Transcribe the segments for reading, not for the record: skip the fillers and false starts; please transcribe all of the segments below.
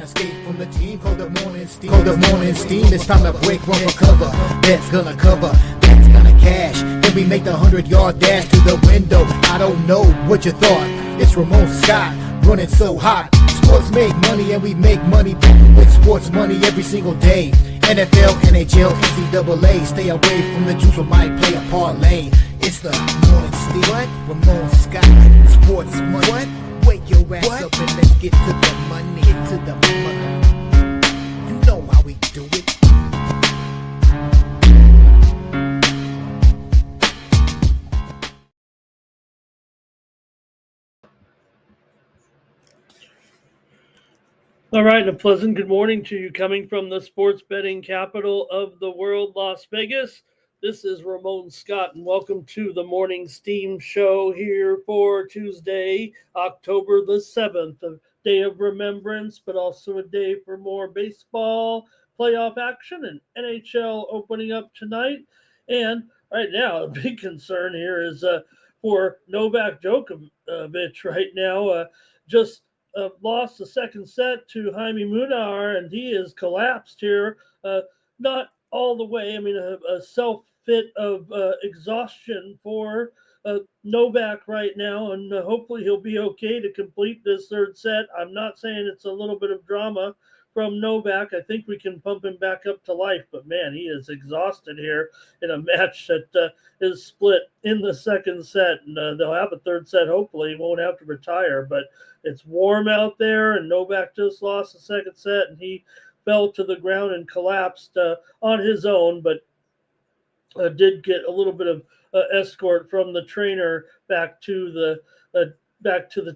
escape from the team. Call the morning steam. Call the morning steam. It's time to break one for cover. That's gonna cover. That's gonna cash. Then we make the 100-yard dash to the window. I don't know what you thought. It's Ramon Scott running so hot. Sports make money and we make money with sports money every single day. NFL, NHL, NCAA. Stay away from the juice or might play a parlay. It's the morning steam. What? Ramon Scott. Sports money. What? Wake your ass up and let's get to the money. Get to the money. You know how we do it. All right, a pleasant good morning to you coming from the sports betting capital of the world, Las Vegas. This is Ramon Scott, and welcome to the Morning Steam Show here for Tuesday, October the 7th, a day of remembrance, but also a day for more baseball playoff action and NHL opening up tonight. And right now, a big concern here is for Novak Djokovic right now, just lost the second set to Jaime Munar, and he has collapsed here. Not all the way. I mean, a self-fit of exhaustion for Novak right now, and hopefully he'll be okay to complete this third set. I'm not saying it's a little bit of drama from Novak. I think we can pump him back up to life, but man, he is exhausted here in a match that is split in the second set, and they'll have a third set. Hopefully, he won't have to retire, but it's warm out there, and Novak just lost the second set, and he fell to the ground and collapsed on his own, but did get a little bit of escort from the trainer back to the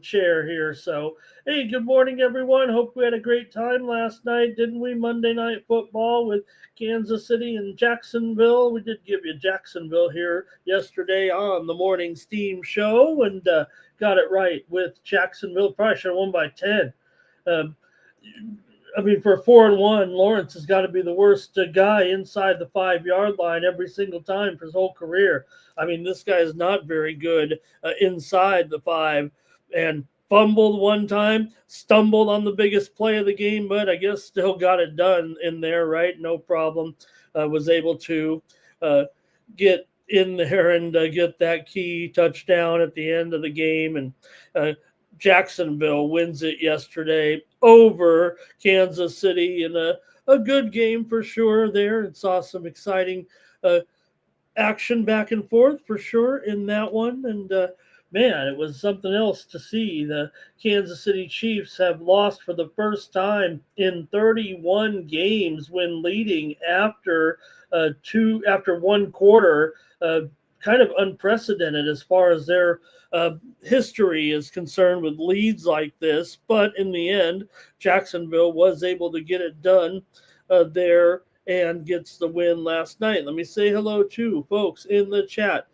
chair here. So, hey, good morning, everyone. Hope we had a great time last night, didn't we? Monday Night Football with Kansas City and Jacksonville. We did give you Jacksonville here yesterday on the Morning Steam Show, and got it right with Jacksonville. Probably should have won by 10. I mean, for 4-1, Lawrence has got to be the worst guy inside the 5-yard line every single time for his whole career. I mean, this guy is not very good inside the 5, and fumbled one time, stumbled on the biggest play of the game, but I guess still got it done in there, right? No problem. Was able to get in there and get that key touchdown at the end of the game, and Jacksonville wins it yesterday over Kansas City in a good game for sure there. And saw some exciting action back and forth for sure in that one. And man, it was something else to see. The Kansas City Chiefs have lost for the first time in 31 games when leading after one quarter. Kind of unprecedented as far as their history is concerned with leads like this, but in the end, Jacksonville was able to get it done there and gets the win last night. Let me say hello to folks in the chat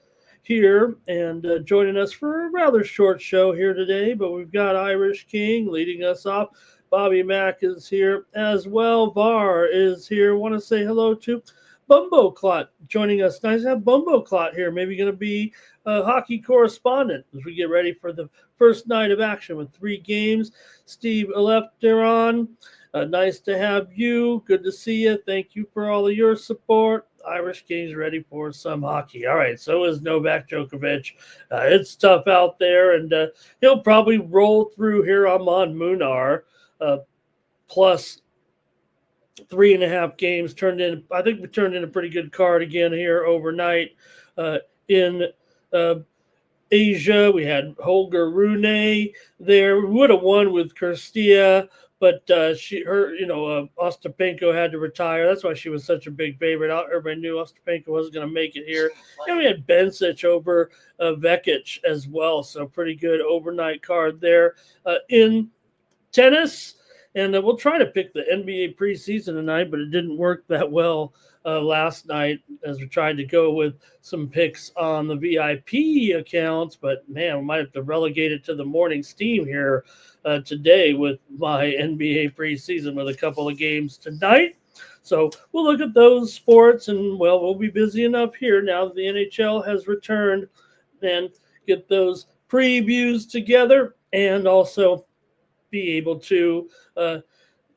here, and joining us for a rather short show here today, but we've got Irish King leading us off. Bobby Mack is here as well. Var is here. Want to say hello to Bumbo Clot joining us. Nice to have Bumbo Clot here. Maybe going to be a hockey correspondent as we get ready for the first night of action with 3 games. Steve Eleftheron, nice to have you. Good to see you. Thank you for all of your support. Irish King's ready for some hockey. All right, so is Novak Djokovic. It's tough out there, and he'll probably roll through here. Ramon Munar, plus 3.5 games turned in. I think we turned in a pretty good card again here overnight in Asia. We had Holger Rune there. We would have won with Kirstia, but Ostapenko had to retire. That's why she was such a big favorite. Everybody knew Ostapenko wasn't going to make it here. And we had Bencic over Vekic as well. So pretty good overnight card there in tennis. And we'll try to pick the NBA preseason tonight, but it didn't work that well last night as we tried to go with some picks on the VIP accounts. But, man, we might have to relegate it to the morning steam here today with my NBA preseason with a couple of games tonight. So we'll look at those sports, and, well, we'll be busy enough here now that the NHL has returned and get those previews together and also be able to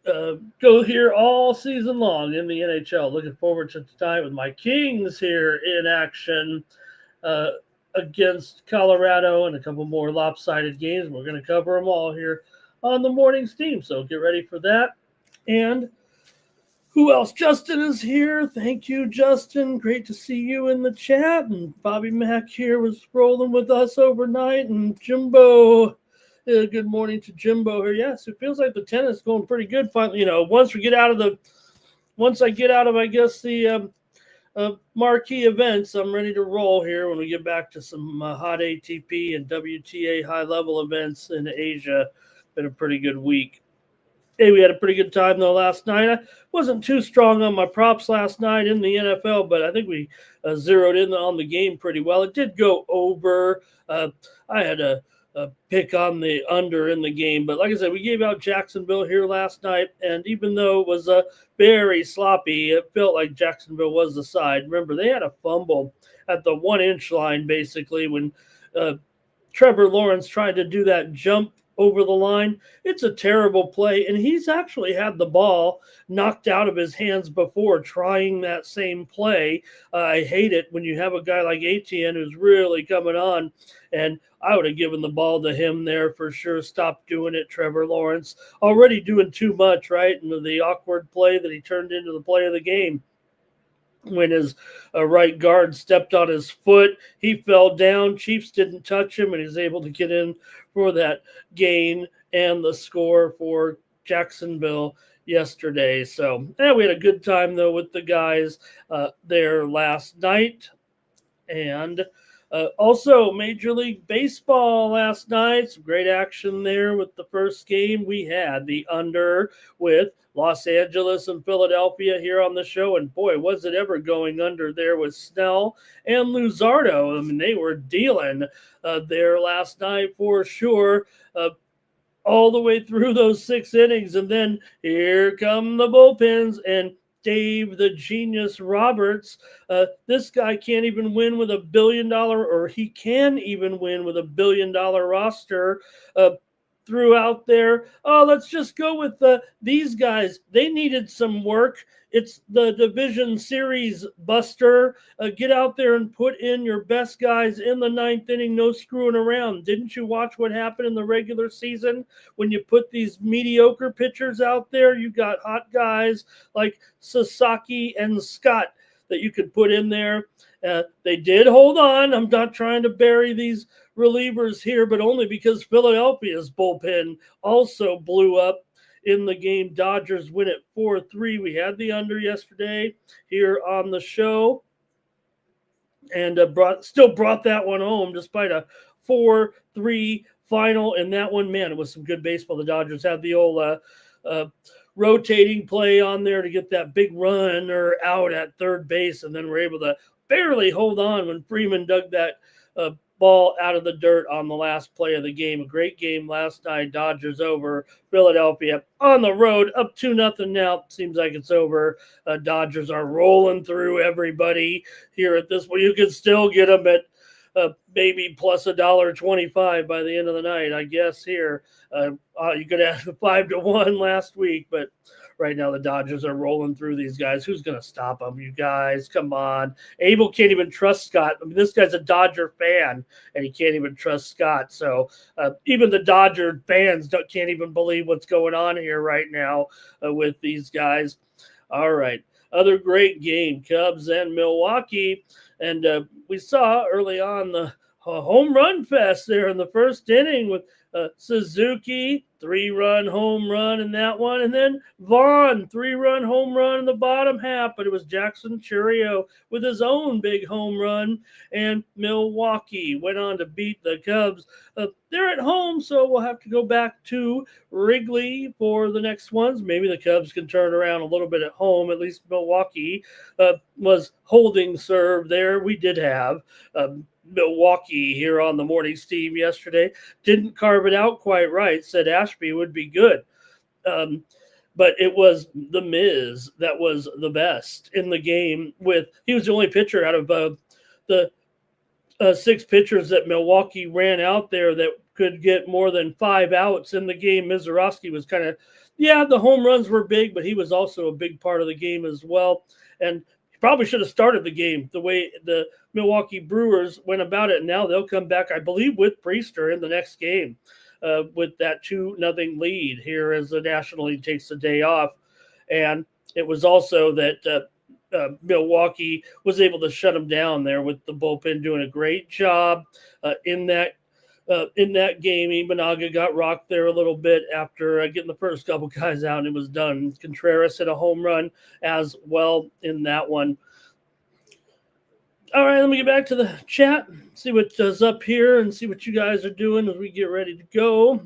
go here all season long in the NHL. Looking forward to tonight with my Kings here in action uh, against Colorado and a couple more lopsided games. We're going to cover them all here on the morning steam. So get ready for that. And who else? Justin is here. Thank you, Justin. Great to see you in the chat. And Bobby Mack here was rolling with us overnight. And Jimbo, good morning to Jimbo here. Yes, it feels like the tennis is going pretty good. Finally, once I get out of, I guess, the marquee events, I'm ready to roll here when we get back to some hot ATP and WTA high-level events in Asia. Been a pretty good week. Hey, we had a pretty good time, though, last night. I wasn't too strong on my props last night in the NFL, but I think we zeroed in on the game pretty well. It did go over. I had a pick on the under in the game, but like I said, we gave out Jacksonville here last night, and even though it was very sloppy, it felt like Jacksonville was the side. Remember, they had a fumble at the 1-inch line, basically, when Trevor Lawrence tried to do that jump over the line. It's a terrible play, and he's actually had the ball knocked out of his hands before trying that same play. I hate it when you have a guy like Etienne who's really coming on, and I would have given the ball to him there for sure. Stop doing it, Trevor Lawrence. Already doing too much, right? And the awkward play that he turned into the play of the game. When his right guard stepped on his foot, he fell down. Chiefs didn't touch him, and he's able to get in for that gain and the score for Jacksonville yesterday. So we had a good time, though, with the guys there last night. And also, Major League Baseball last night. Some great action there with the first game. We had the under with Los Angeles and Philadelphia here on the show. And boy, was it ever going under there with Snell and Luzardo. I mean, they were dealing there last night for sure. All the way through those 6 innings. And then here come the bullpens. And Dave the Genius Roberts. This guy can't even win with $1 billion, or he can even win with $1 billion roster throughout there. Oh, let's just go with these guys. They needed some work. It's the division series buster. Get out there and put in your best guys in the 9th inning. No screwing around. Didn't you watch what happened in the regular season when you put these mediocre pitchers out there? You got hot guys like Sasaki and Scott that you could put in there. They did hold on. I'm not trying to bury these relievers here, but only because Philadelphia's bullpen also blew up in the game. Dodgers win at 4-3. We had the under yesterday here on the show, and still brought that one home despite a 4-3 final. And that one, man, it was some good baseball. The Dodgers had the old rotating play on there to get that big runner out at third base, and then we're able to barely hold on when Freeman dug that ball out of the dirt on the last play of the game. A great game last night. Dodgers over Philadelphia on the road, up 2-0 now. Seems like it's over. Dodgers are rolling through everybody here at this point. You can still get them at maybe plus $1.25 by the end of the night, I guess. Here, you could have 5-1 last week, but right now the Dodgers are rolling through these guys. Who's going to stop them? You guys, come on. Abel can't even trust Scott. I mean, this guy's a Dodger fan, and he can't even trust Scott. So even the Dodger fans can't even believe what's going on here right now with these guys. All right. Other great game, Cubs and Milwaukee. And we saw early on the home run fest there in the first inning with Suzuki, 3-run home run in that one. And then Vaughn, 3-run home run in the bottom half. But it was Jackson Churio with his own big home run. And Milwaukee went on to beat the Cubs. They're at home, so we'll have to go back to Wrigley for the next ones. Maybe the Cubs can turn around a little bit at home. At least Milwaukee was holding serve there. We did have Milwaukee here on the morning steam yesterday. Didn't carve it out quite right. Said Ashby would be good. But it was the Miz that was the best in the game. He was the only pitcher out of the 6 pitchers that Milwaukee ran out there that could get more than 5 outs in the game. Mizorowski was kind of, Yeah, the home runs were big, but he was also a big part of the game as well. And he probably should have started the game the way the Milwaukee Brewers went about it. And now they'll come back, I believe, with Priester in the next game with that 2-0 lead here as the National League takes the day off. And it was also that Milwaukee was able to shut them down there with the bullpen doing a great job in that game. Imanaga got rocked there a little bit after getting the first couple guys out, and it was done. Contreras hit a home run as well in that one. All right, let me get back to the chat, see what's up here, and see what you guys are doing as we get ready to go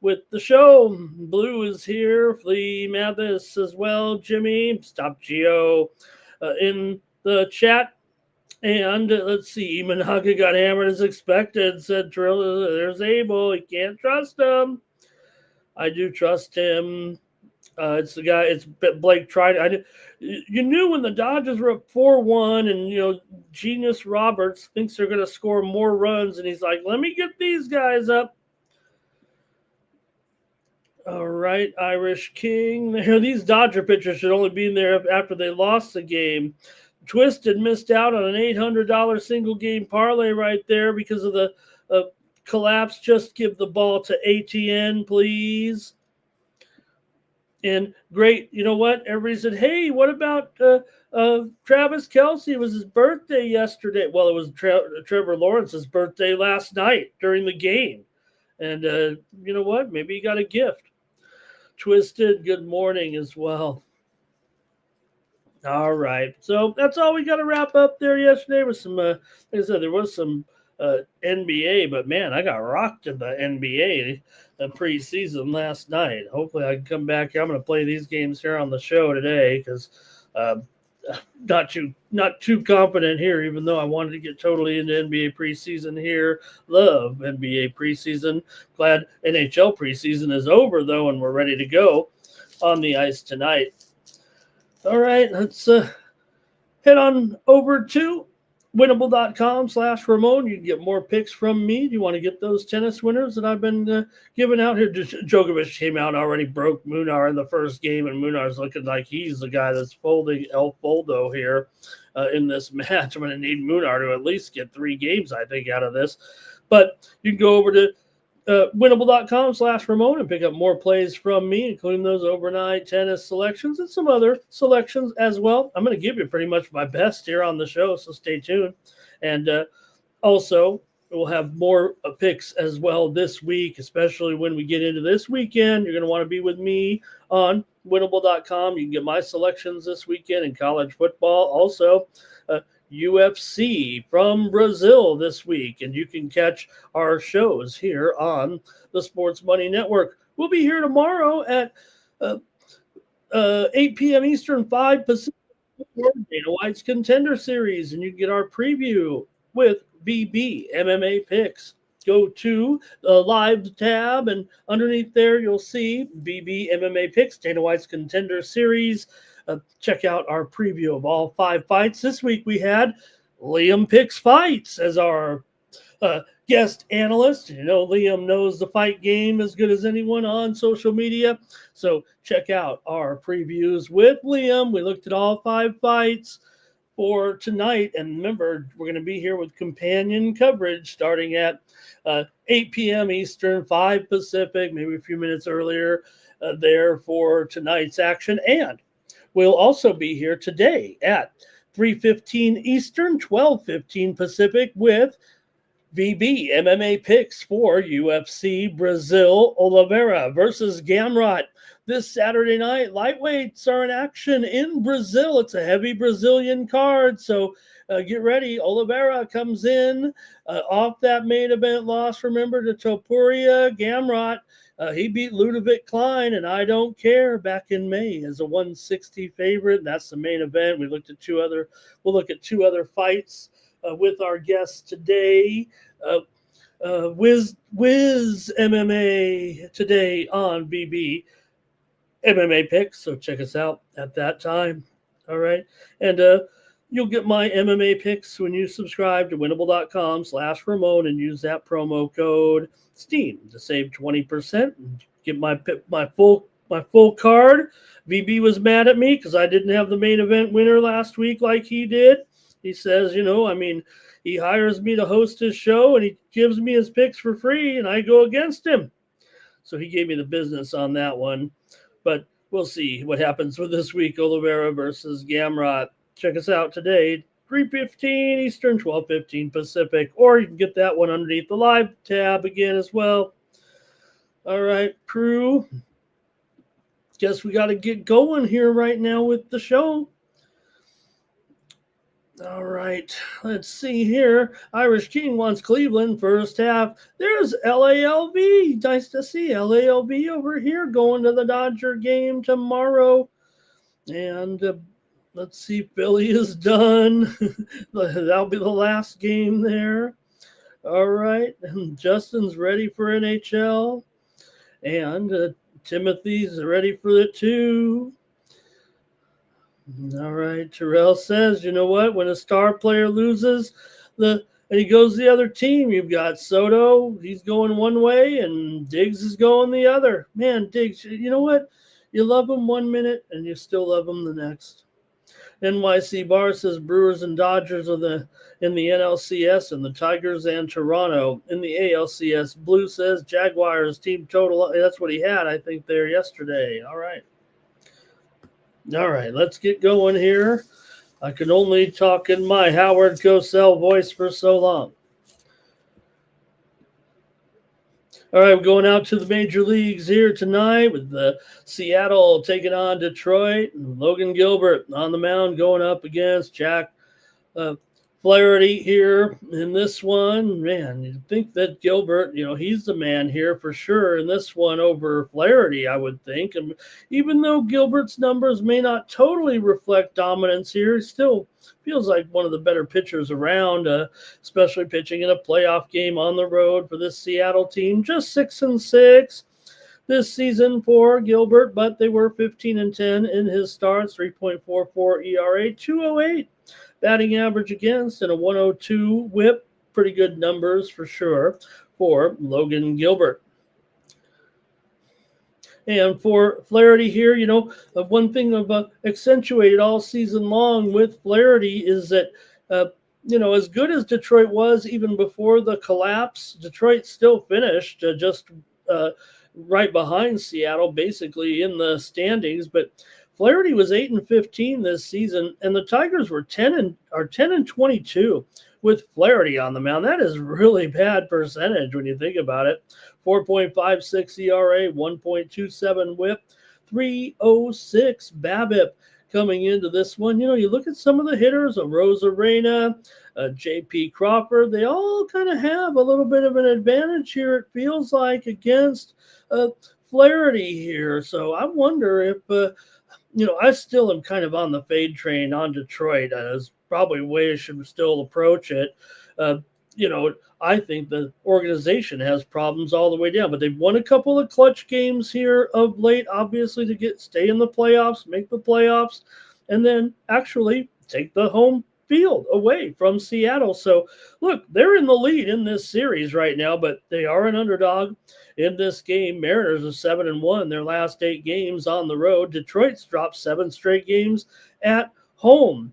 with the show. Blue is here, Flea Mathis as well, Jimmy, Stop Geo in the chat. And let's see, Imanaga got hammered as expected, said Trill. There's Abel. You can't trust him. I do trust him. It's the guy. It's Blake tried. You knew when the Dodgers were up 4-1, and Genius Roberts thinks they're going to score more runs, and he's like, "Let me get these guys up." All right, Irish King. These Dodger pitchers should only be in there after they lost the game. Twisted missed out on an $800 single game parlay right there because of the collapse. Just give the ball to ATN, please. And great, you know what? Everybody said, hey, what about Travis Kelce? It was his birthday yesterday. Well, it was Trevor Lawrence's birthday last night during the game. And you know what? Maybe he got a gift. Twisted, good morning as well. All right. So that's all we got to wrap up there yesterday with some, like I said, there was some NBA, but man, I got rocked in the NBA preseason last night. Hopefully I can come back here. I'm going to play these games here on the show today because not too confident here, even though I wanted to get totally into NBA preseason here. Love NBA preseason. Glad NHL preseason is over, though, and we're ready to go on the ice tonight. All right, let's head on over to winnable.com/Ramon. You can get more picks from me. Do you want to get those tennis winners that I've been giving out here? Djokovic came out and already broke Munar in the first game, and Munar's looking like he's the guy that's folding El Foldo here in this match. I'm going to need Munar to at least get 3 games, I think, out of this. But you can go over to winnable.com/Ramon and pick up more plays from me, including those overnight tennis selections and some other selections as well. I'm going to give you pretty much my best here on the show, so stay tuned. And also, we'll have more picks as well this week, especially when we get into this weekend. You're going to want to be with me on winnable.com. You can get my selections this weekend in college football. Also, UFC from Brazil this week, and you can catch our shows here on the Sports Money Network. We'll be here tomorrow at 8 p.m. Eastern, 5 Pacific, Dana White's Contender Series, and you can get our preview with BB MMA Picks. Go to the live tab, and underneath there you'll see BB MMA Picks, Dana White's Contender Series. Check out our preview of all 5 fights. This week we had Liam Picks Fights as our guest analyst. You know, Liam knows the fight game as good as anyone on social media. So check out our previews with Liam. We looked at all 5 fights for tonight. And remember, we're going to be here with companion coverage starting at 8 p.m. Eastern, 5 Pacific, maybe a few minutes earlier there for tonight's action. And we'll also be here today at 3:15 Eastern, 12:15 Pacific with VB MMA picks for UFC Brazil Oliveira versus Gamrot. This Saturday night, lightweights are in action in Brazil. It's a heavy Brazilian card, so get ready. Oliveira comes in off that main event loss, remember, to Topuria. Gamrot, he beat Ludovic Klein, and I don't care, back in May as a 160 favorite. That's the main event. We'll look at 2 other fights with our guests today. Wiz MMA today on BB MMA Picks, so check us out at that time. All right, and you'll get my MMA picks when you subscribe to winnable.com/Ramon and use that promo code STEAM to save 20% and get my my full card. VB was mad at me because I didn't have the main event winner last week like he did. He says, he hires me to host his show and he gives me his picks for free and I go against him. So he gave me the business on that one. But we'll see what happens with this week, Oliveira versus Gamrot. Check us out today, 3:15 Eastern, 12:15 Pacific, or you can get that one underneath the live tab again as well. All right, crew. Guess we got to get going here right now with the show. All right, let's see here. Irish King wants Cleveland first half. There's LALV. Nice to see LALV over here going to the Dodger game tomorrow. And let's see, Philly is done. That'll be the last game there. All right, and Justin's ready for NHL. And Timothy's ready for it too. All right, Terrell says, you know what? When a star player loses and he goes the other team, you've got Soto, he's going one way, and Diggs is going the other. Man, Diggs, you know what? You love him 1 minute, and you still love him the next. NYC Bar says Brewers and Dodgers are in the NLCS, and the Tigers and Toronto in the ALCS. Blue says Jaguars team total. That's what he had, I think, there yesterday. All right. All right, let's get going here. I can only talk in my Howard Cosell voice for so long. All right, we're going out to the major leagues here tonight with Seattle taking on Detroit. And Logan Gilbert on the mound going up against Jack Flaherty here in this one. Man, you'd think that Gilbert, he's the man here for sure in this one over Flaherty, I would think. And even though Gilbert's numbers may not totally reflect dominance here, he still feels like one of the better pitchers around, especially pitching in a playoff game on the road for this Seattle team. Just 6-6 this season for Gilbert, but they were 15-10 in his starts, 3.44 ERA, 208 batting average against, and a 102 whip. Pretty good numbers for sure for Logan Gilbert. And for Flaherty here, one thing accentuated all season long with Flaherty is that, as good as Detroit was even before the collapse, Detroit still finished just right behind Seattle, basically in the standings. But Flaherty was 8-15 this season, and the Tigers were 10-22 with Flaherty on the mound. That is really bad percentage when you think about it. 4.56 ERA, 1.27 WHIP, 3.06 BABIP coming into this one. You look at some of the hitters, Rosarena, J.P. Crawford. They all kind of have a little bit of an advantage here, it feels like, against Flaherty here. So I wonder if I still am kind of on the fade train on Detroit. As probably a way I should still approach it. I think the organization has problems all the way down, but they've won a couple of clutch games here of late, obviously, to stay in the playoffs, make the playoffs, and then actually take the home field away from Seattle. So, look, they're in the lead in this series right now, but they are an underdog in this game. Mariners are 7-1 their last 8 games on the road. Detroit's dropped 7 straight games at home.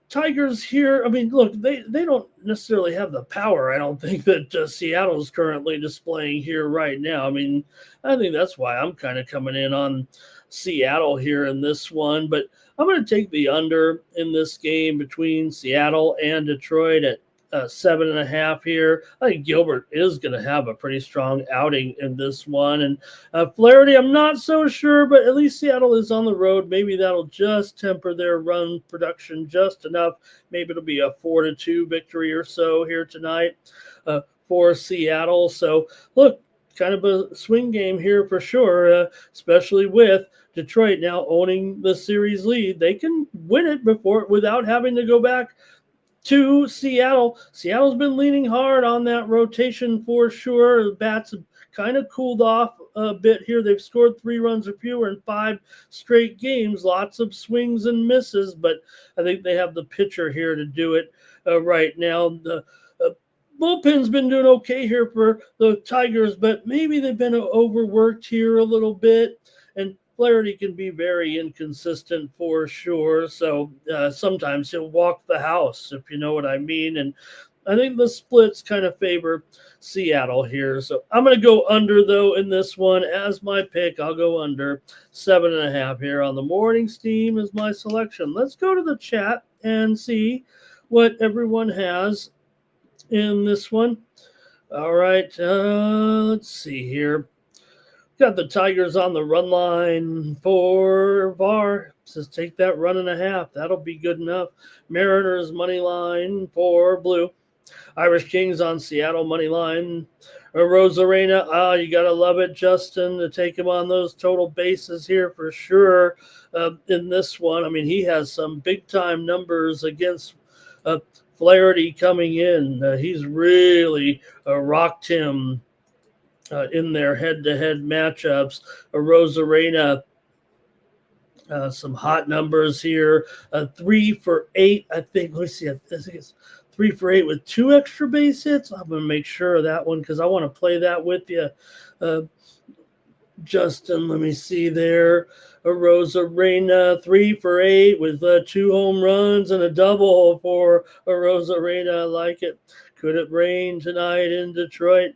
Tigers here, look, they don't necessarily have the power, I don't think, that Seattle's currently displaying here right now. I think that's why I'm kind of coming in on Seattle here in this one. But I'm going to take the under in this game between Seattle and Detroit at 7.5 here. I think Gilbert is going to have a pretty strong outing in this one. And Flaherty, I'm not so sure, but at least Seattle is on the road. Maybe that'll just temper their run production just enough. Maybe it'll be a 4-2 victory or so here tonight for Seattle. So, look, kind of a swing game here for sure, especially with Detroit now owning the series lead. They can win it without having to go back to Seattle. Seattle's been leaning hard on that rotation for sure. The bats have kind of cooled off a bit here. They've scored 3 runs or fewer in 5 straight games. Lots of swings and misses, but I think they have the pitcher here to do it right now. bullpen's been doing okay here for the Tigers, but maybe they've been overworked here a little bit, and Flaherty can be very inconsistent for sure. So sometimes he'll walk the house, if you know what I mean. And I think the splits kind of favor Seattle here. So I'm going to go under, though, in this one as my pick. I'll go under 7.5 here on the morning steam as my selection. Let's go to the chat and see what everyone has in this one. All right, let's see here. Got the Tigers on the run line for VAR. Says take that 1.5. That'll be good enough. Mariners money line for blue. Irish Kings on Seattle money line. Rosarena, you got to love it, Justin, to take him on those total bases here for sure in this one. I mean, he has some big-time numbers against Flaherty coming in. He's really rocked him in their head-to-head matchups. Rosarena, some hot numbers here. 3 for 8, I think. Let's see. I think it's 3 for 8 with 2 extra base hits. I'm going to make sure of that one because I want to play that with you. Justin, let me see there. Rosarena, 3 for 8 with 2 home runs and a double for Rosarena. I like it. Could it rain tonight in Detroit?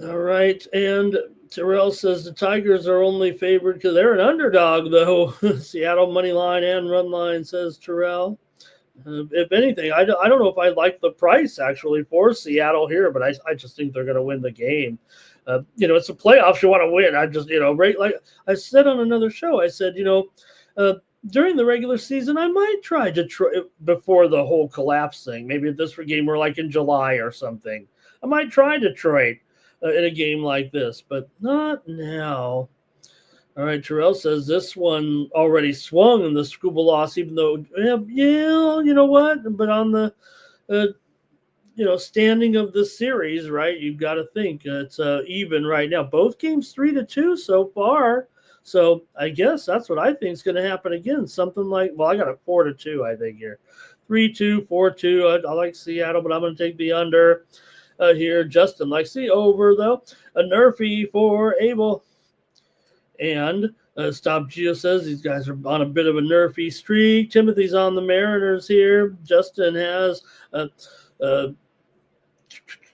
All right, and Terrell says the Tigers are only favored because they're an underdog, though. Seattle money line and run line, says Terrell. If anything, I don't know if I like the price, actually, for Seattle here, but I just think they're going to win the game. It's the playoffs you want to win. I just, right, like I said on another show, I said, during the regular season, I might try Detroit before the whole collapse thing. Maybe if this game were like in July or something. I might try Detroit in a game like this, but not now. All right, Terrell says this one already swung in the scuba loss, even though, you know what? But on the, standing of the series, right, you've got to think it's even right now. Both games 3-2 so far. So I guess that's what I think is going to happen again. Something like, well, I got it 4-2, I think here. 3-2, 4-2. I like Seattle, but I'm going to take the under. Here, Justin likes the over, though. A nerfy for Abel. And Stop Geo says these guys are on a bit of a nerfy streak. Timothy's on the Mariners here. Justin has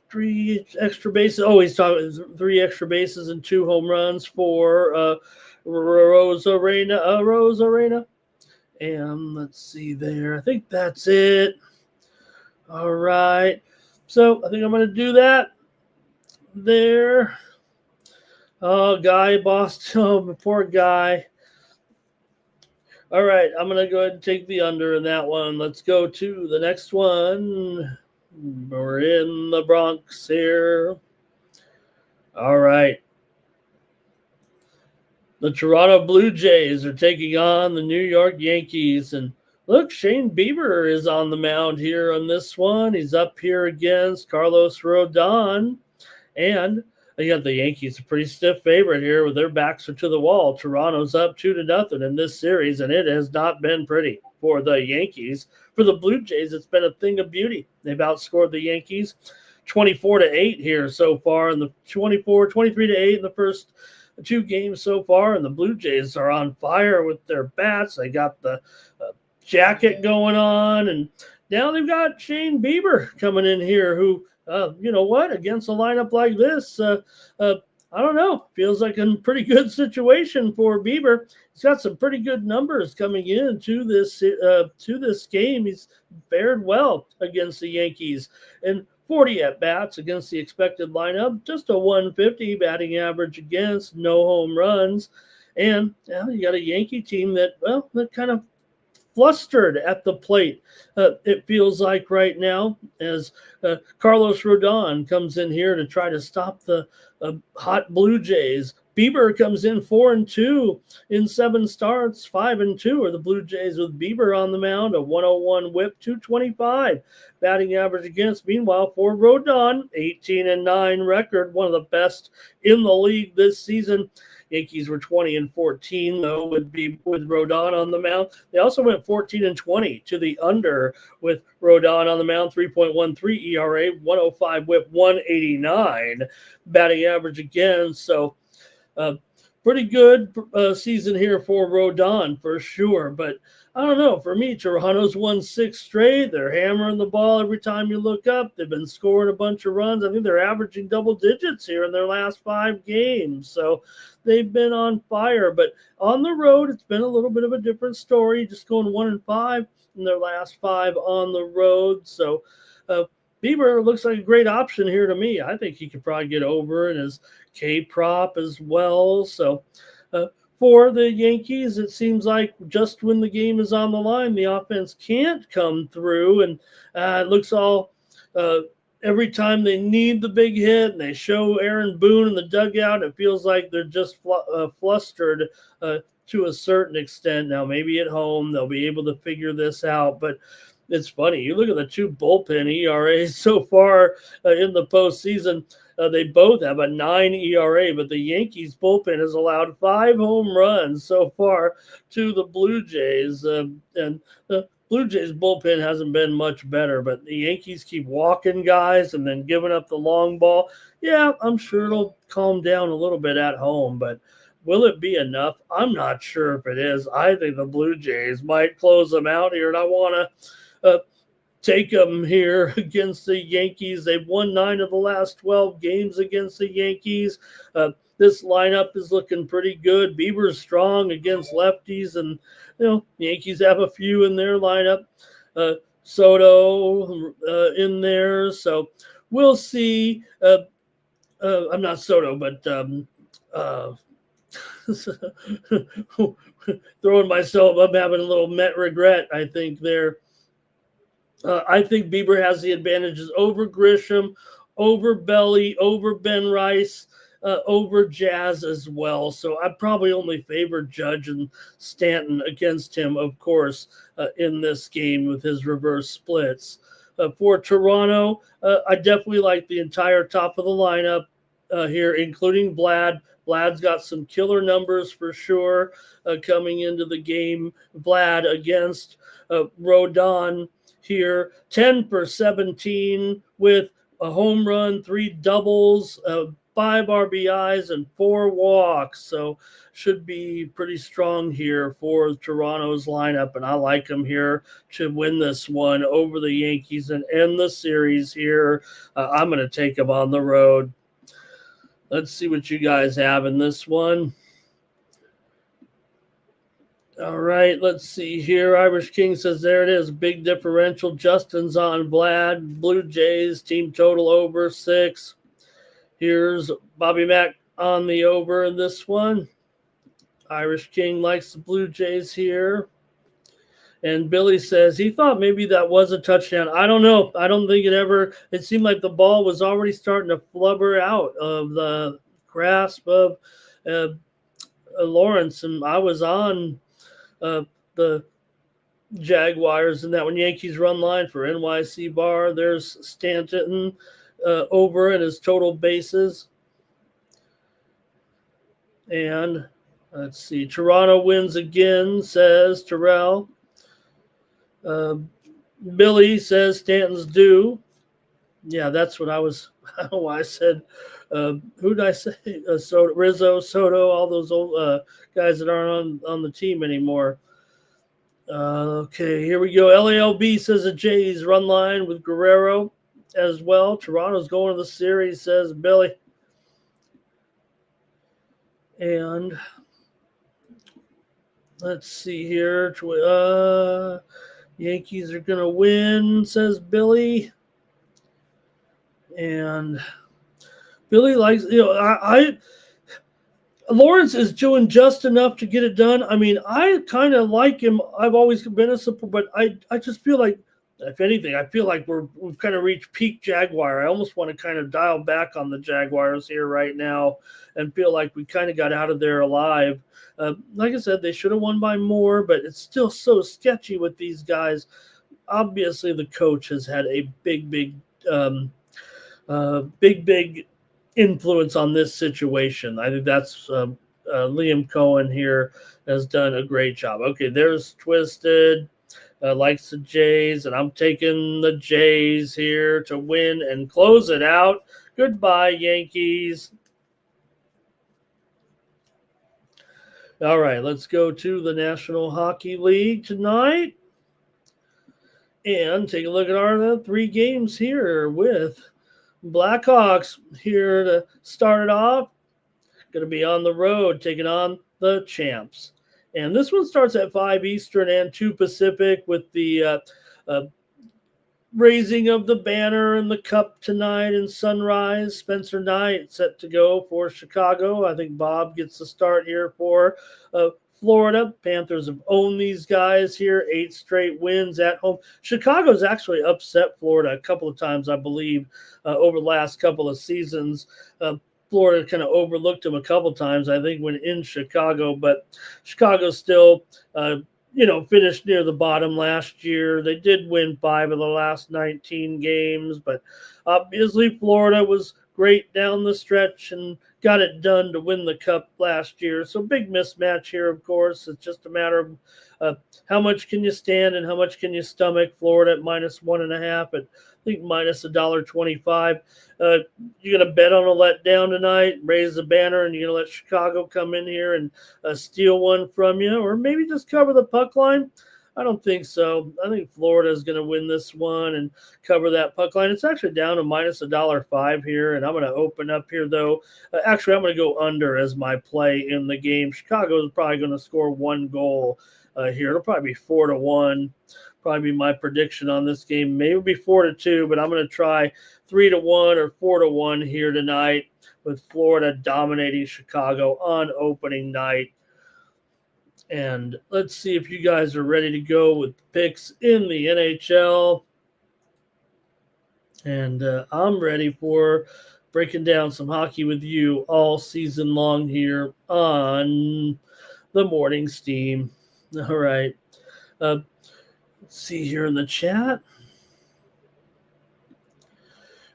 3 extra bases. Oh, he's talking 3 extra bases and 2 home runs for Rosarena. And let's see there. I think that's it. All right. So I think I'm going to do that there. Oh, Guy Boston. Oh, poor Guy. All right. I'm going to go ahead and take the under in that one. Let's go to the next one. We're in the Bronx here. All right. The Toronto Blue Jays are taking on the New York Yankees. And look, Shane Bieber is on the mound here on this one. He's up here against Carlos Rodon. And you got the Yankees, a pretty stiff favorite here with their backs are to the wall. Toronto's up 2-0 in this series, and it has not been pretty for the Yankees. For the Blue Jays, it's been a thing of beauty. They've outscored the Yankees 24-8 here so far, and the 23-8 in the first 2 games so far, and the Blue Jays are on fire with their bats. They got the jacket going on, and now they've got Shane Bieber coming in here who, you know what, against a lineup like this, I don't know, feels like a pretty good situation for Bieber. He's got some pretty good numbers coming in to this game. He's fared well against the Yankees, and 40 at-bats against the expected lineup, just a 150 batting average against, no home runs. And you got a Yankee team that kind of flustered at the plate, it feels like right now, as Carlos Rodon comes in here to try to stop the hot Blue Jays. Bieber comes in 4-2 in 7 starts. 5-2 are the Blue Jays with Bieber on the mound, a 101 whip, 225 batting average against. Meanwhile, for Rodon, 18-9 record, one of the best in the league this season. Yankees were 20-14 though with Rodon on the mound. They also went 14-20 to the under with Rodon on the mound. 3.13 ERA, 105 WHIP, 189 batting average again. So pretty good season here for Rodon for sure. But I don't know. For me, Toronto's won 6 straight. They're hammering the ball every time you look up. They've been scoring a bunch of runs. I think they're averaging double digits here in their last 5 games. So they've been on fire. But on the road, it's been a little bit of a different story. Just going 1-5 in their last 5 on the road. So Bieber looks like a great option here to me. I think he could probably get over in his K prop as well. So for the Yankees, it seems like just when the game is on the line, the offense can't come through. And it looks all every time they need the big hit and they show Aaron Boone in the dugout, it feels like they're just flustered to a certain extent. Now, maybe at home they'll be able to figure this out. But it's funny. You look at the 2 bullpen ERAs so far in the postseason. They both have a 9 ERA, but the Yankees bullpen has allowed 5 home runs so far to the Blue Jays. And the Blue Jays bullpen hasn't been much better, but the Yankees keep walking guys and then giving up the long ball. Yeah, I'm sure it'll calm down a little bit at home, but will it be enough? I'm not sure if it is. I think the Blue Jays might close them out here, and I want to take them here against the Yankees. They've won 9 of the last 12 games against the Yankees. This lineup is looking pretty good. Bieber's strong against lefties, and Yankees have a few in their lineup. Soto in there, so we'll see. I'm not Soto, but throwing myself. I'm having a little Met regret, I think there. I think Bieber has the advantages over Grisham, over Belly, over Ben Rice, over Jazz as well. So I'd probably only favor Judge and Stanton against him, of course, in this game with his reverse splits. For Toronto, I definitely like the entire top of the lineup here, including Vlad. Vlad's got some killer numbers for sure coming into the game. Vlad against Rodon here, 10 for 17 with a home run, 3 doubles, 5 RBIs, and 4 walks. So should be pretty strong here for Toronto's lineup, and I like them here to win this one over the Yankees and end the series here. I'm going to take them on the road. Let's see what you guys have in this one. All right, let's see here. Irish King says there it is. Big differential. Justin's on Vlad. Blue Jays, team total over 6. Here's Bobby Mack on the over in this one. Irish King likes the Blue Jays here. And Billy says he thought maybe that was a touchdown. I don't know. I don't think it seemed like the ball was already starting to flubber out of the grasp of Lawrence. And I was on the Jaguars in that one. Yankees run line for NYC Bar. There's Stanton over in his total bases. And let's see. Toronto wins again, says Terrell. Billy says Stanton's due. Yeah, that's what I was. I don't know why I said. Who did I say? Rizzo, Soto, all those old guys that aren't on the team anymore. Okay, here we go. LALB says the Jays run line with Guerrero as well. Toronto's going to the series, says Billy. And let's see here. Yankees are going to win, says Billy. And Billy likes, Lawrence is doing just enough to get it done. I mean, I kind of like him. I've always been a support, but I just feel like, if anything, I feel like we've kind of reached peak Jaguar. I almost want to kind of dial back on the Jaguars here right now and feel like we kind of got out of there alive. Like I said, they should have won by more, but it's still so sketchy with these guys. Obviously, the coach has had a big influence on this situation. I think that's Liam Cohen here has done a great job. Okay, there's Twisted. Likes the Jays, and I'm taking the Jays here to win and close it out. Goodbye, Yankees. All right, let's go to the National Hockey League tonight and take a look at our 3 games here with Blackhawks here to start it off. Going to be on the road taking on the champs. And this one starts at 5 Eastern and 2 Pacific with the raising of the banner and the cup tonight in Sunrise. Spencer Knight set to go for Chicago. I think Bob gets the start here for Florida. Panthers have owned these guys here, 8 straight wins at home. Chicago's actually upset Florida a couple of times, I believe, over the last couple of seasons. Florida kind of overlooked them a couple times, I think, when in Chicago, but Chicago still, finished near the bottom last year. They did win 5 of the last 19 games, but obviously Florida was great down the stretch and got it done to win the cup last year. So big mismatch here, of course. It's just a matter of how much can you stand and how much can you stomach. Florida at -1.5 at I think minus $1.25. You're going to bet on a letdown tonight, raise the banner, and you're going to let Chicago come in here and steal one from you, or maybe just cover the puck line? I don't think so. I think Florida is going to win this one and cover that puck line. It's actually down to minus $1.05 here, and I'm going to open up here, though. Actually, I'm going to go under as my play in the game. Chicago is probably going to score 1 goal here. It'll probably be 4-1. Probably be my prediction on this game. Maybe it'll be 4-2, but I'm going to try 3-1 or 4-1 here tonight with Florida dominating Chicago on opening night. And let's see if you guys are ready to go with picks in the NHL. And I'm ready for breaking down some hockey with you all season long here on the Morning Steam. All right. Let's see here in the chat.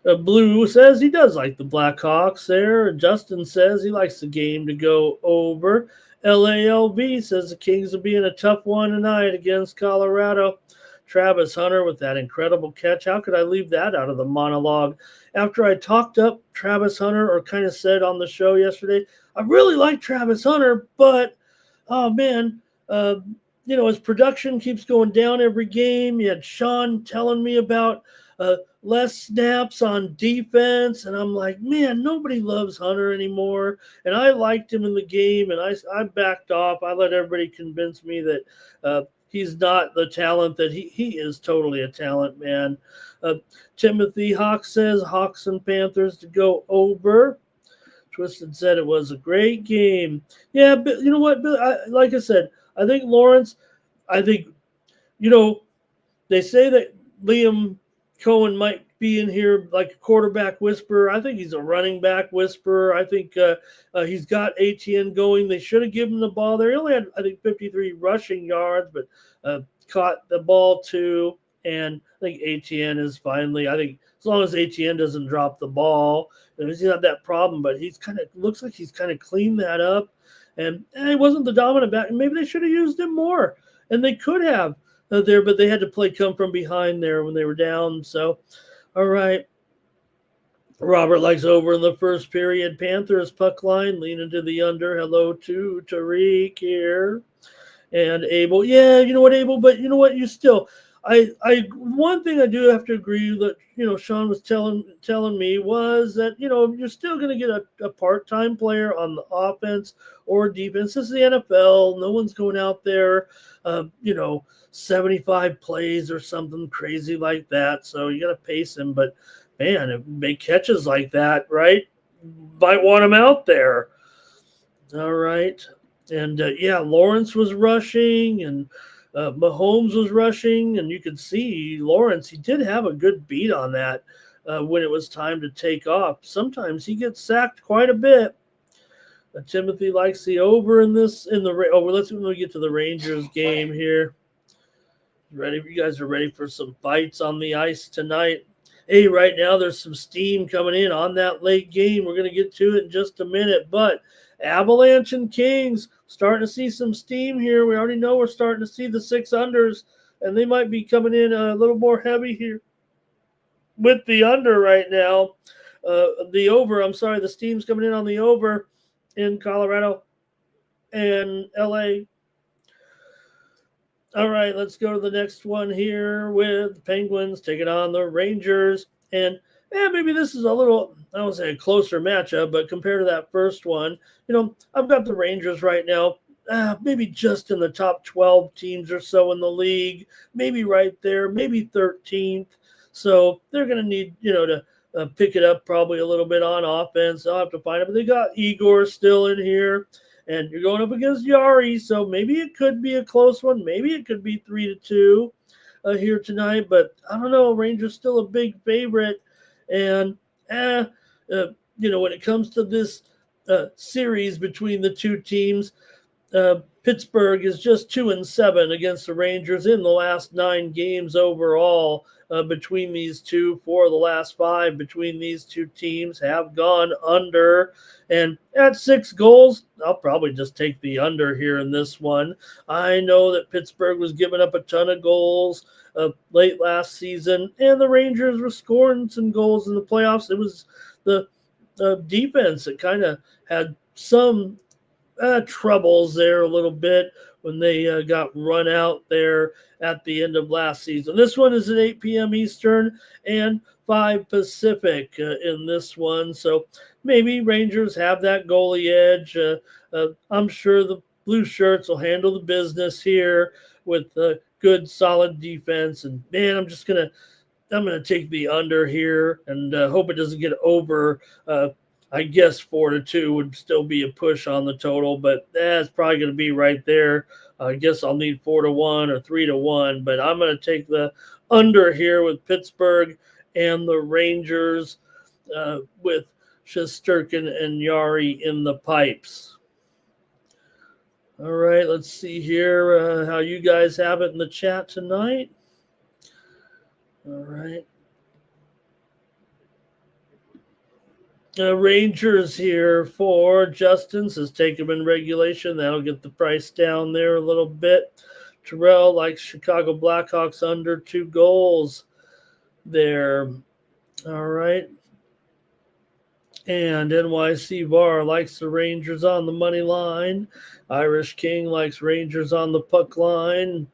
Blue says he does like the Blackhawks there. Justin says he likes the game to go over. LALB says the Kings will be in a tough one tonight against Colorado. Travis Hunter with that incredible catch. How could I leave that out of the monologue? After I talked up Travis Hunter, or kind of said on the show yesterday, I really like Travis Hunter, but, oh, man, his production keeps going down every game. You had Sean telling me about less snaps on defense, and I'm like, man, nobody loves Hunter anymore. And I liked him in the game, and I backed off. I let everybody convince me that he's not the talent that he is. Totally a talent, man. Timothy Hawk says Hawks and Panthers to go over. Twisted said it was a great game. Yeah, but you know what, Bill? Like I said, I think Lawrence, they say that Liam Cohen might be in here like a quarterback whisperer. I think he's a running back whisperer. I think he's got ATN going. They should have given him the ball there. He only had, I think, 53 rushing yards, but caught the ball too. And I think ATN is finally, I think as long as ATN doesn't drop the ball, he's not that problem, but looks like he's kind of cleaned that up. And he wasn't the dominant back. Maybe they should have used him more, and they could have there, but they had to play come from behind there when they were down. So, all right. Robert likes over in the first period. Panthers puck line, leaning to the under. Hello to Tariq here. And Abel. Yeah, you know what, Abel, but you know what? You still – one thing I do have to agree that, Sean was telling me was that, you're still going to get a part-time player on the offense or defense. This is the NFL. No one's going out there, 75 plays or something crazy like that. So you got to pace him. But, man, if make catches like that, right, might want him out there. All right. And, Lawrence was rushing and Mahomes was rushing, and you could see Lawrence, he did have a good beat on that when it was time to take off. Sometimes he gets sacked quite a bit. Timothy likes the over in let's when we get to the Rangers game here. You guys are ready for some fights on the ice tonight? Hey, right now there's some steam coming in on that late game. We're going to get to it in just a minute, but Avalanche and Kings starting to see some steam here. We already know we're starting to see the 6-unders, and they might be coming in a little more heavy here with the under right now. The steam's coming in on the over in Colorado and LA. All right, let's go to the next one here with the Penguins taking on the Rangers. And maybe this is a little, I won't say a closer matchup, but compared to that first one, I've got the Rangers right now, maybe just in the top 12 teams or so in the league, maybe right there, maybe 13th. So they're going to need, to pick it up probably a little bit on offense. I'll have to find it. But they got Igor still in here. And you're going up against Yari, so maybe it could be a close one. Maybe it could be 3-2 here tonight. But I don't know. Rangers still a big favorite. And, when it comes to this series between the two teams, Pittsburgh is just 2-7 against the Rangers in the last 9 games overall. Between these two. 4 of the last 5 between these two teams have gone under. And at 6 goals, I'll probably just take the under here in this one. I know that Pittsburgh was giving up a ton of goals late last season, and the Rangers were scoring some goals in the playoffs. It was the defense that kind of had some troubles there a little bit when they got run out there at the end of last season. This one is at 8 p.m. Eastern and 5 Pacific in this one. So maybe Rangers have that goalie edge. I'm sure the Blue Shirts will handle the business here with good, solid defense. And, man, I'm going to take the under here and hope it doesn't get over. I guess 4-2 would still be a push on the total, but it's probably going to be right there. I guess I'll need 4-1 or 3-1, but I'm going to take the under here with Pittsburgh and the Rangers with Shesterkin and Yari in the pipes. All right, let's see here how you guys have it in the chat tonight. All right. Rangers here for Justin says take him in regulation. That'll get the price down there a little bit. Terrell likes Chicago Blackhawks under 2 goals there. All right. And NYC Bar likes the Rangers on the money line. Irish King likes Rangers on the puck line.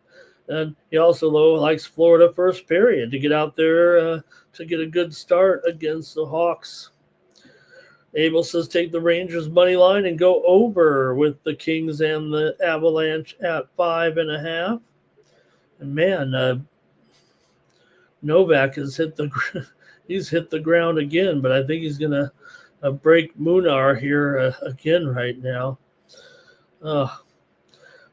And he also likes Florida first period to get out there to get a good start against the Hawks. Abel says take the Rangers money line and go over with the Kings and the Avalanche at 5.5. And man, Novak has hit the ground again, but I think he's gonna break Munar here again right now. All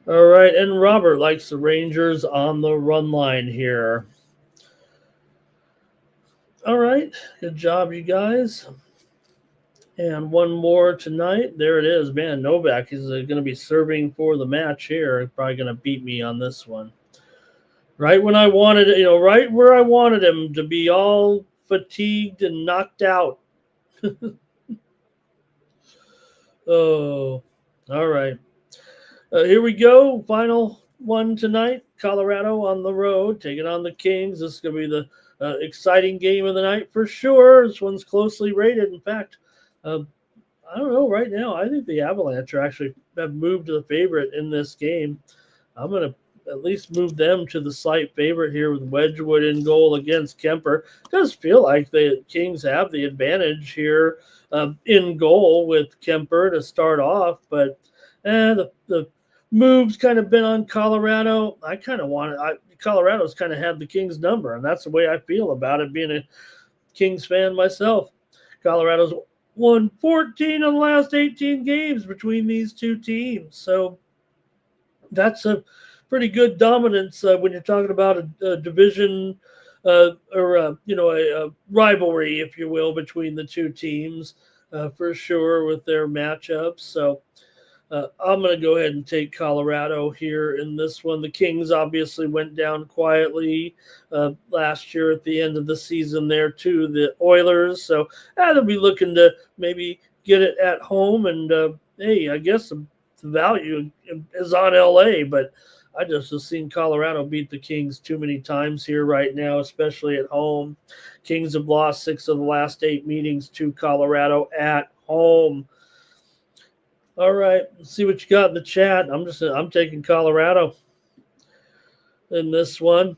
right, and Robert likes the Rangers on the run line here. All right, good job, you guys. And one more tonight. There it is. Man, Novak is going to be serving for the match here. Probably going to beat me on this one. Right when I wanted it, right where I wanted him to be all fatigued and knocked out. Oh, all right. Here we go. Final one tonight. Colorado on the road, taking on the Kings. This is going to be the exciting game of the night for sure. This one's closely rated. In fact, I don't know right now. I think the Avalanche have moved to the favorite in this game. I'm going to at least move them to the slight favorite here with Wedgwood in goal against Kemper. It does feel like the Kings have the advantage here in goal with Kemper to start off, but the move's kind of been on Colorado. I kind of Colorado's kind of had the Kings number, and that's the way I feel about it, being a Kings fan myself. Colorado's won 14 of the last 18 games between these two teams. So that's a pretty good dominance when you're talking about a division or a rivalry, if you will, between the two teams for sure with their matchups. So I'm going to go ahead and take Colorado here in this one. The Kings obviously went down quietly last year at the end of the season there to the Oilers. So they'll be looking to maybe get it at home and hey, I guess the value is on LA, but I just have seen Colorado beat the Kings too many times here right now, especially at home. Kings have lost 6 of the last 8 meetings to Colorado at home. All right, let's see what you got in the chat. I'm taking Colorado in this one.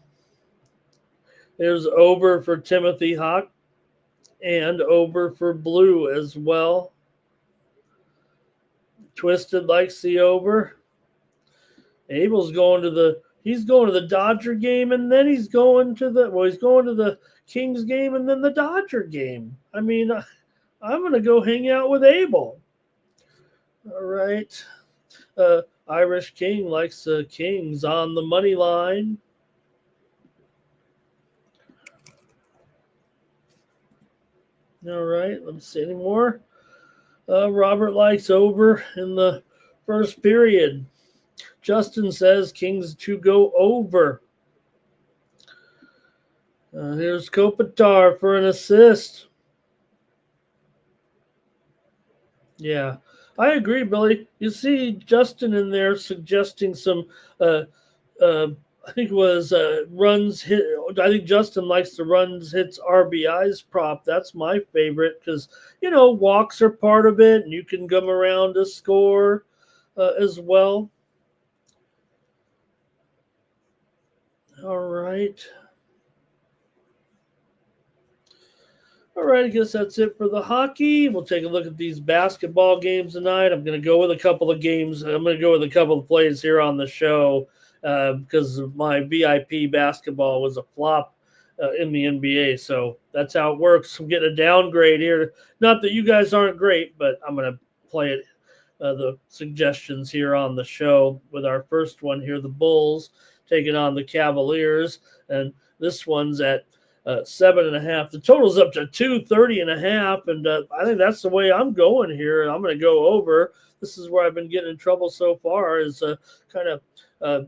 There's over for Timothy Hawk and over for Blue as well. Twisted likes the over. Abel's going to the Dodger game, and then he's going to the Kings game and then the Dodger game. I mean, I'm going to go hang out with Abel. All right. Irish King likes the Kings on the money line. All right. Let's see any more. Robert likes over in the first period. Justin says Kings to go over. Here's Kopitar for an assist. Yeah, I agree, Billy. You see Justin in there suggesting some, I think it was runs hit. I think Justin likes the runs, hits, RBIs prop. That's my favorite because, walks are part of it, and you can come around to score as well. All right. I guess that's it for the hockey. We'll take a look at these basketball games tonight. I'm going to go with a couple of games. I'm going to go with a couple of plays here on the show because my VIP basketball was a flop in the NBA. So that's how it works. I'm getting a downgrade here. Not that you guys aren't great, but I'm going to play it. The suggestions here on the show with our first one here, the Bulls taking on the Cavaliers, and this one's at 7.5. The total's up to 230.5, and I think that's the way I'm going here. I'm going to go over. This is where I've been getting in trouble so far, is kind of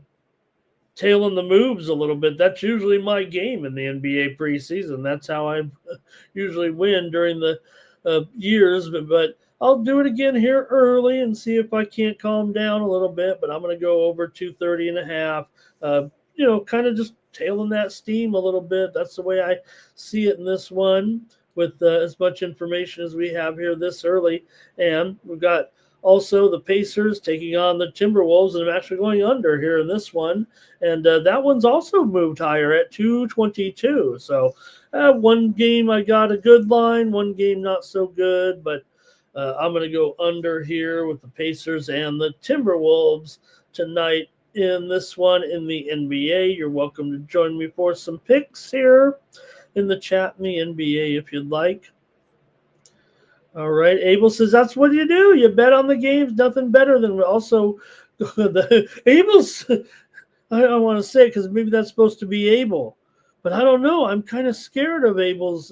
tailing the moves a little bit. That's usually my game in the NBA preseason. That's how I usually win during the years, but I'll do it again here early and see if I can't calm down a little bit, but I'm going to go over 230.5. Kind of just tailing that steam a little bit. That's the way I see it in this one with as much information as we have here this early. And we've got also the Pacers taking on the Timberwolves, and I'm actually going under here in this one. And that one's also moved higher at 222. So one game I got a good line, one game not so good, but I'm going to go under here with the Pacers and the Timberwolves tonight in this one in the NBA. You're welcome to join me for some picks here in the chat in the NBA if you'd like. All right. Abel says that's what you do. You bet on the games. Nothing better than also the Abel's. I don't want to say it because maybe that's supposed to be Abel, but I don't know. I'm kind of scared of Abel's.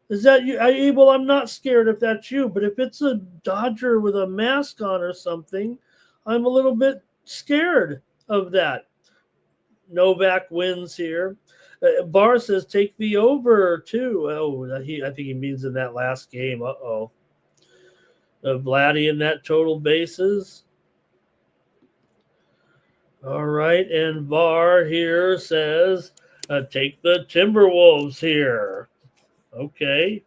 Is that you, Abel? I'm not scared if that's you, but if it's a Dodger with a mask on or something, I'm a little bit scared of that. Novak wins here. Barr says take the over too. Oh, I think he means in that last game. Vladdy in that total bases. All right, and Barr here says take the Timberwolves here. Okay.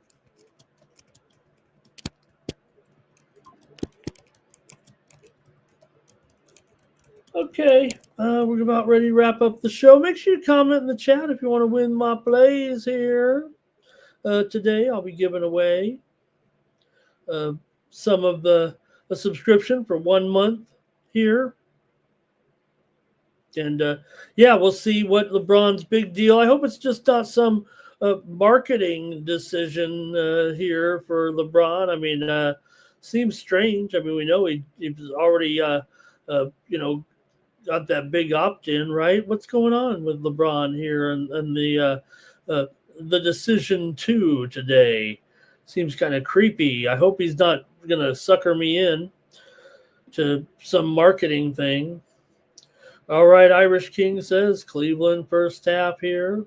Okay, we're about ready to wrap up the show. Make sure you comment in the chat if you want to win my plays here. Today, I'll be giving away some of a subscription for 1 month here. And, we'll see what LeBron's big deal. I hope it's just not some marketing decision here for LeBron. I mean, seems strange. I mean, we know he was already, got that big opt-in, right? What's going on with LeBron here and the decision to today? Seems kind of creepy. I hope he's not going to sucker me in to some marketing thing. All right, Irish King says Cleveland first half here.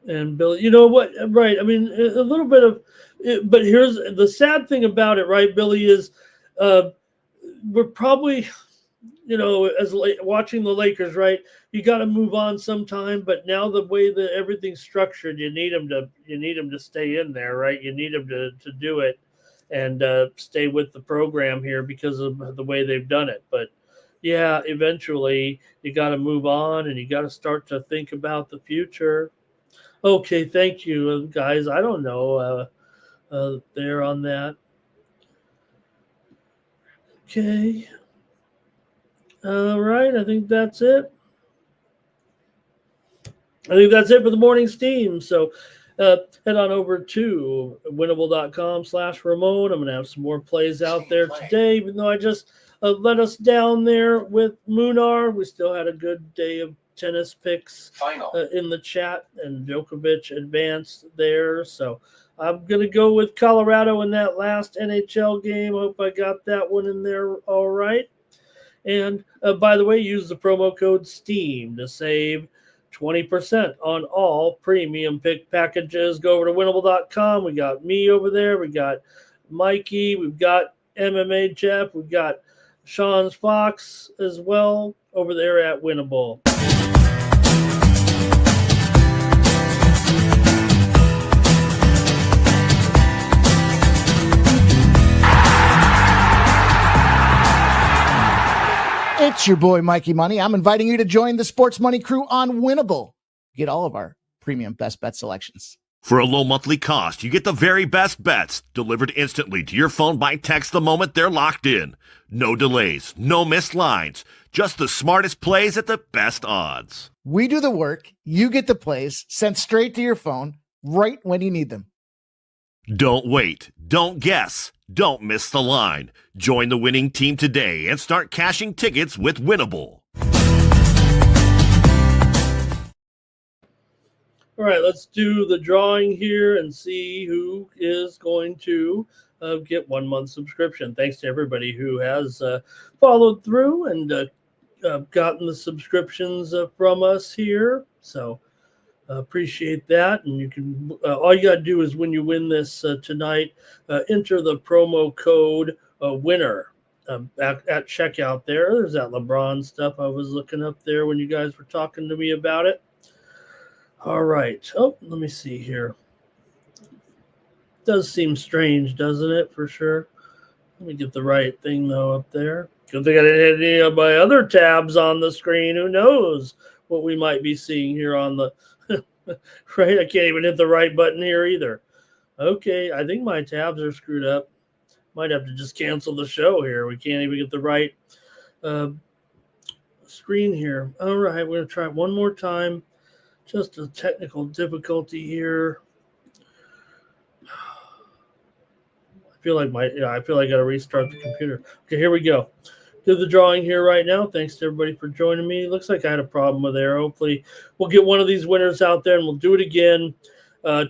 And Billy, you know what? Right. I mean, a little bit of, but here's the sad thing about it, right, Billy, is uh, we're probably, as watching the Lakers, right? You got to move on sometime, but now the way that everything's structured, you need them to stay in there, right? You need them to do it and stay with the program here because of the way they've done it. But yeah, eventually you got to move on and you got to start to think about the future. Okay, thank you, guys. I don't know there on that. Okay. All right. I think that's it. I think that's it for the morning steam. So head on over to winnable.com/Ramon. I'm going to have some more plays out there today, even though I just let us down there with Munar. We still had a good day of tennis picks in the chat, and Djokovic advanced there. So I'm going to go with Colorado in that last NHL game. Hope I got that one in there all right. And by the way, use the promo code STEAM to save 20% on all premium pick packages. Go over to winnable.com. We got me over there. We got Mikey. We've got MMA Jeff. We've got Sean's Fox as well over there at Winnable. It's your boy, Mikey Money. I'm inviting you to join the Sports Money crew on Winnable. Get all of our premium best bet selections. For a low monthly cost, you get the very best bets delivered instantly to your phone by text the moment they're locked in. No delays, no missed lines, just the smartest plays at the best odds. We do the work, you get the plays sent straight to your phone right when you need them. Don't wait, don't guess, don't miss the line. Join the winning team today and start cashing tickets with Winnable. All right, let's do the drawing here and see who is going to get 1 month subscription. Thanks to everybody who has followed through and gotten the subscriptions from us here. So appreciate that. And you can all you got to do is when you win this tonight, enter the promo code winner at checkout there. There's that LeBron stuff I was looking up there when you guys were talking to me about it. All right. Oh, let me see here. Does seem strange, doesn't it? For sure. Let me get the right thing, though, up there. Good thing I didn't hit any of my other tabs on the screen. Who knows what we might be seeing here on the right? I can't even hit the right button here either. Okay, I think my tabs are screwed up. Might have to just cancel the show here. We can't even get the right screen here. All right, we're going to try it one more time. Just a technical difficulty here. I feel like I got to restart the computer. Okay, here we go. Do the drawing here right now. Thanks to everybody for joining me. Looks like I had a problem with there. Hopefully we'll get one of these winners out there and we'll do it again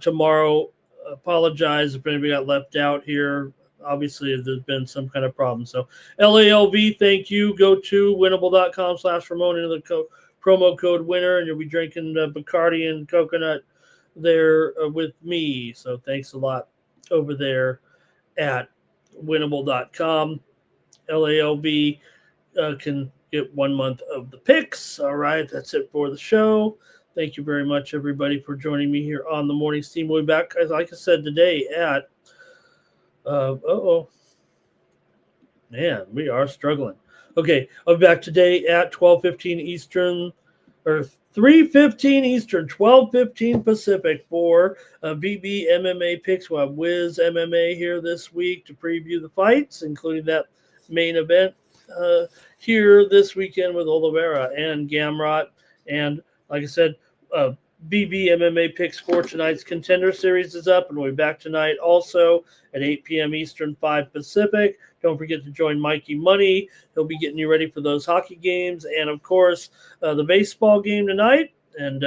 tomorrow. Apologize if anybody got left out here. Obviously, there's been some kind of problem. So LALV, thank you. Go to winnable.com/Ramon into the promo code winner, and you'll be drinking Bacardi and coconut there with me. So thanks a lot over there at winnable.com. LALB can get 1 month of the picks. All right, that's it for the show. Thank you very much, everybody, for joining me here on the Morning Steam. We'll be back, like I said, today at man, we are struggling. Okay, I'll be back today at 12:15 Eastern, or 3:15 Eastern, 12:15 Pacific for VB MMA picks. We'll have Wiz MMA here this week to preview the fights, including that main event here this weekend with Oliveira and Gamrot. And like I said, BB MMA picks for tonight's Contender Series is up, and we'll be back tonight also at 8 p.m. Eastern, 5 Pacific. Don't forget to join Mikey Money. He'll be getting you ready for those hockey games and, of course, the baseball game tonight. And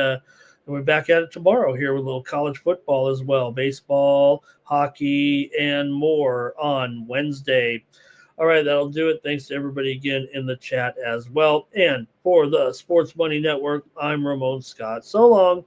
we're back at it tomorrow here with a little college football as well, baseball, hockey, and more on Wednesday. All right, that'll do it. Thanks to everybody again in the chat as well. And for the Sports Money Network, I'm Ramon Scott. So long.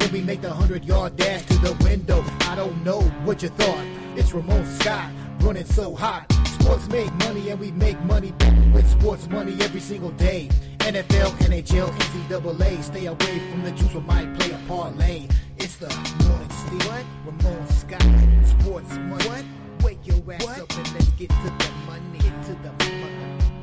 then we make the 100-yard dash to the window. I don't know what you thought. It's Ramon Scott, running so hot. Sports make money and we make money with sports money every single day. NFL, NHL, NCAA. Stay away from the juice, we might play a parlay. It's the morning steam. What? Ramon Scott, sports money. What? Wake your ass up and let's get to the money. Get to the money.